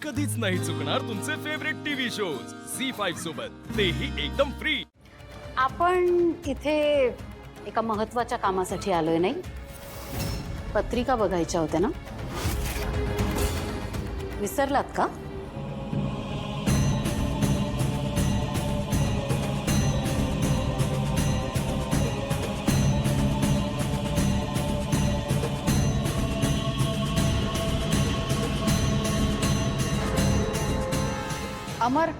कधीच नाही चुकणार तुमचे फेवरेट टीव्ही शोज झी5 सोबत, तेही एकदम फ्री। आपण इथे एका महत्त्वाच्या कामासाठी आलोय, नाही? पत्रिका बघायच्या होत्या ना? विसरलात का? अमर,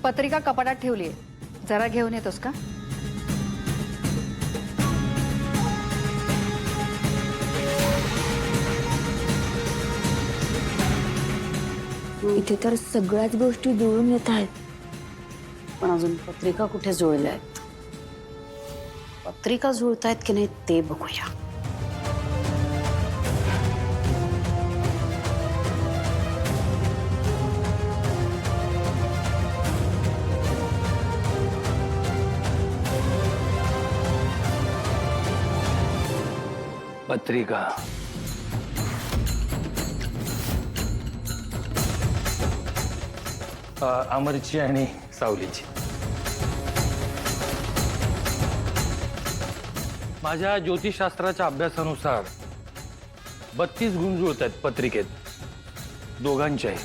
पत्रिका कपाटात ठेवलीये, जरा घेऊन येतोस का? इथे तर सगळ्याच गोष्टी जुळून येत आहेत, पण अजून पत्रिका कुठे जुळल्या आहेत? पत्रिका जुळतायत की नाही ते बघूया। पत्रिका अमरची आणि सावलीची। माझ्या ज्योतिषशास्त्राच्या अभ्यासानुसार 32 गुण जुळत आहेत पत्रिकेत दोघांच्याही।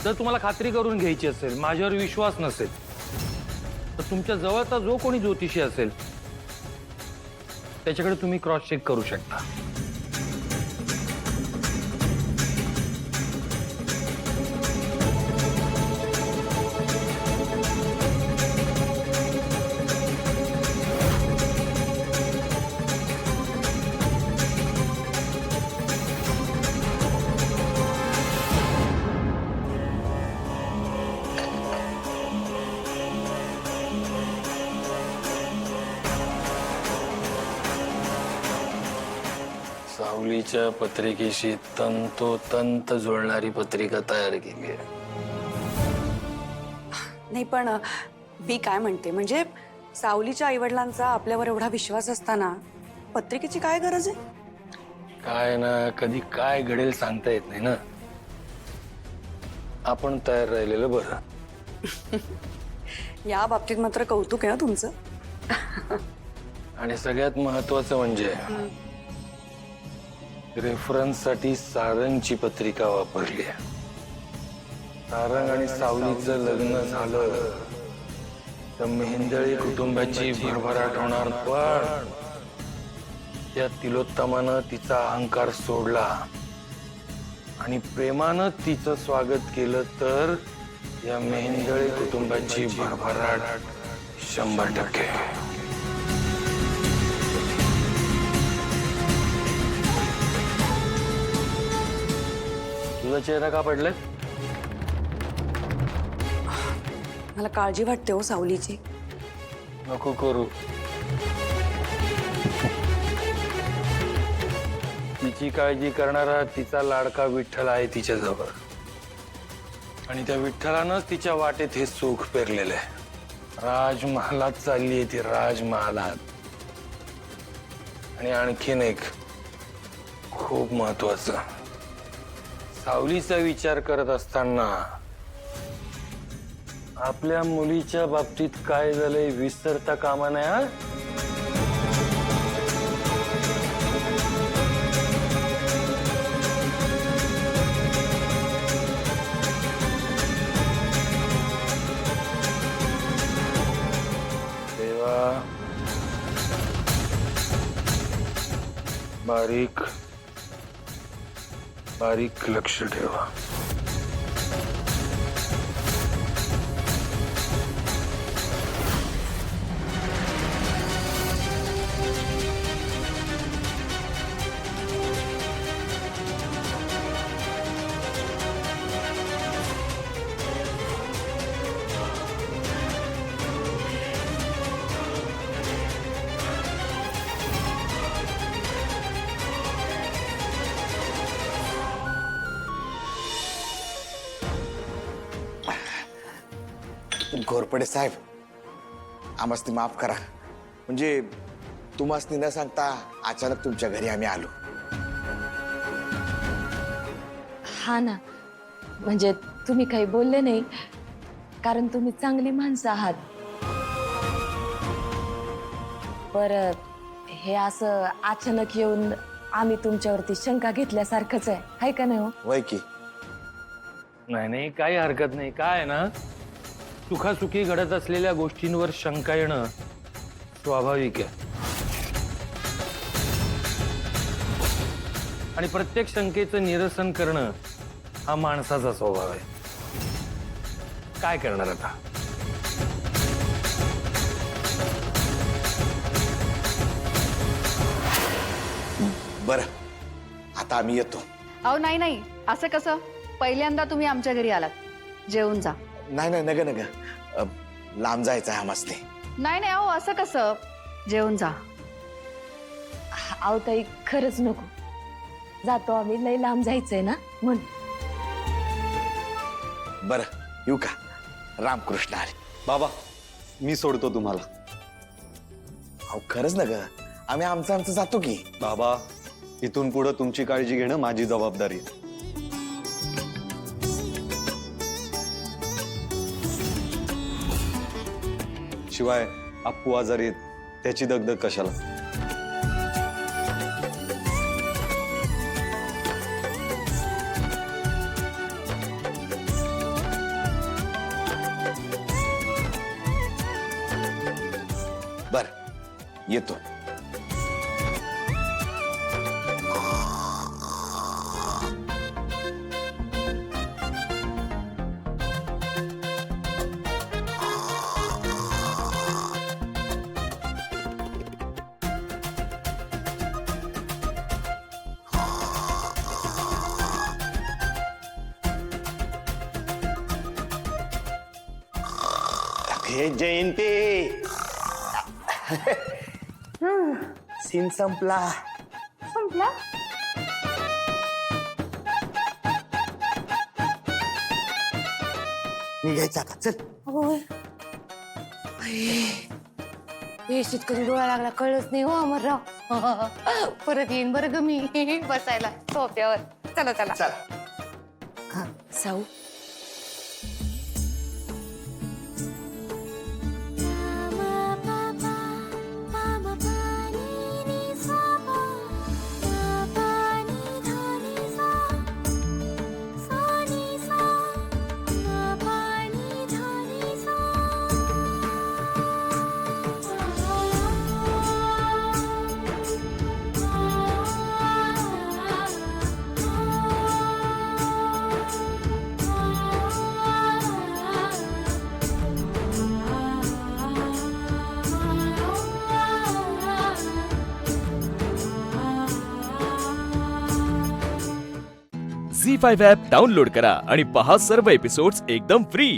जर तुम्हाला खात्री करून घ्यायची असेल, माझ्यावर विश्वास नसेल, तर तुमच्या जवळचा जो कोणी ज्योतिषी असेल त्याच्याकडे तुम्ही क्रॉस चेक करू शकता। सावलीच्या पत्रिकेशी तंतोतंत जुळणारी पत्रिका तयार केली आहे। नाही, पण मी काय म्हणते, म्हणजे सावलीच्या आईवडिलांचा आपल्यावर एवढा विश्वास असताना पत्रिकेची काय गरज आहे? काय ना, कधी काय घडेल सांगता येत नाही ना। आपण तयार राहिलेलं बरं। या बाबतीत मात्र कौतुक आहे तुमचं। आणि सगळ्यात महत्वाचं म्हणजे रेफरन्ससाठी सारंगची पत्रिका वापरली आहे। सारंग आणि सावलीचं लग्न झालं तर मेहेंदळे कुटुंबाची भरभराट होणार, पण त्या तिलोत्तमानं तिचा अहंकार सोडला आणि प्रेमानं तिचं स्वागत केलं तर या मेहेंदळे कुटुंबाची भरभराट 100%। तुझा चेहरा का पडलाय? मला काळजी वाटते हो सावलीची। नको करू। तिची काळजी करणारा तिचा लाडका विठ्ठल आहे तिच्याजवळ, आणि त्या विठ्ठलानंच तिच्या वाटेत हे सुख पेरलेलं आहे। राजमहालात चालली आहे ती, राजमहालात। आणि आणखीन एक खूप महत्वाचं, सावलीचा विचार करत असताना आपल्या मुलीच्या बाबतीत काय झालंय विसरता कामा नये हा? तेव्हा बारीक बारीक लक्ष ठेवा। घोरपडे साहेब, आम्हाला माफ करा। म्हणजे तुम्हाला न सांगता अचानक तुमच्या घरी आम्ही आलो। हा ना, म्हणजे तुम्ही काही बोलले नाही कारण तुम्ही चांगली माणसं आहात. पर हे असं अचानक येऊन आम्ही तुमच्यावरती शंका घेतल्यासारखंच आहे का नाही हो? वय की नाही नाही, काही हरकत नाही. काय आहे ना, सुखासुखी घडत असलेल्या गोष्टींवर शंका येणं स्वाभाविक आहे. आणि प्रत्येक शंकेचं निरसन करणं हा माणसाचा स्वभाव आहे. काय करणार आता? बरं, आता आम्ही येतो. अहो नाही नाही, असं कसं? पहिल्यांदा तुम्ही आमच्या घरी आलात, जेवून जा. नाही नाही, नग नग, लांब जायचं आहे आम्हासने. नाही नाही, अहो असं कसं? जेवून जा. अहो ताई, खरंच नको. जातो आम्ही, लय लांब जायचंय ना म्हणून. बरं, येऊ का? रामकृष्ण हरी. बाबा, मी सोडतो तुम्हाला. अहो खरंच ना ग, आम्ही आमचं जातो की. बाबा, इथून पुढे तुमची काळजी घेणं माझी जबाबदारी आहे. शिवाय अप्पू आजारी आहेत, त्याची दगदग कशाला? बरं, येतो. हे जयंती, सीन संपला. निघायचं आता, चल. येशीत कधी डोळा लागला कळलंच नाही हो अमरराव. परत येईन बरं ग मी बसायला सोफ्यावर. चला चला. चल. हा, साऊ. झी5 ॲप डाउनलोड करा आणि पहा सर्व एपिसोड्स एकदम फ्री.